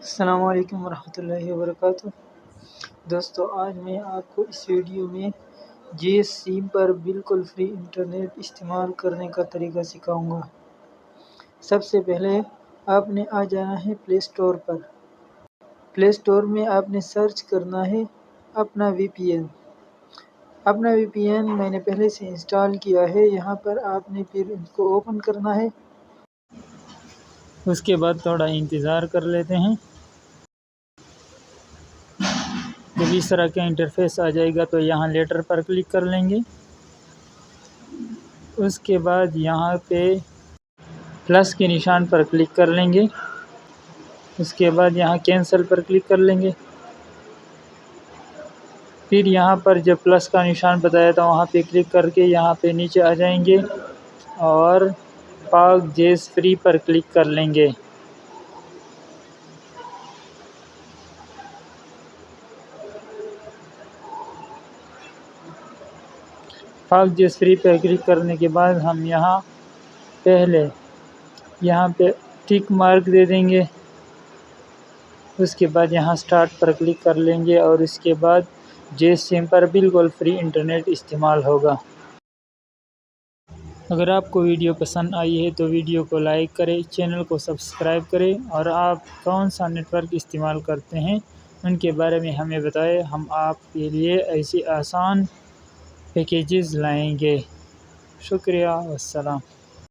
السلام علیکم ورحمۃ اللہ وبرکاتہ۔ دوستو، آج میں آپ کو اس ویڈیو میں جیو سم پر بالکل فری انٹرنیٹ استعمال کرنے کا طریقہ سکھاؤں گا۔ سب سے پہلے آپ نے آ جانا ہے پلے اسٹور پر۔ پلے اسٹور میں آپ نے سرچ کرنا ہے اپنا وی پی این۔ اپنا وی پی این میں نے پہلے سے انسٹال کیا ہے۔ یہاں پر آپ نے پھر اس کو اوپن کرنا ہے۔ اس کے بعد تھوڑا انتظار کر لیتے ہیں۔ جب اس طرح کا انٹرفیس آ جائے گا تو یہاں لیٹر پر کلک کر لیں گے۔ اس کے بعد یہاں پہ پلس کے نشان پر کلک کر لیں گے۔ اس کے بعد یہاں کینسل پر کلک کر لیں گے۔ پھر یہاں پر جو پلس کا نشان بتایا تھا وہاں پہ کلک کر کے یہاں پہ نیچے آ جائیں گے اور پاک جیز فری پر کلک کر لیں گے۔ پاک جیز فری پر کلک کرنے کے بعد ہم یہاں پہ ٹک مارک دے دیں گے۔ اس کے بعد یہاں سٹارٹ پر کلک کر لیں گے اور اس کے بعد جیو سم پر بالکل فری انٹرنیٹ استعمال ہوگا۔ اگر آپ کو ویڈیو پسند آئی ہے تو ویڈیو کو لائک کریں، چینل کو سبسکرائب کریں اور آپ کون سا نیٹ ورک استعمال کرتے ہیں ان کے بارے میں ہمیں بتائیں۔ ہم آپ کے لیے ایسی آسان پیکیجز لائیں گے۔ شکریہ، والسلام۔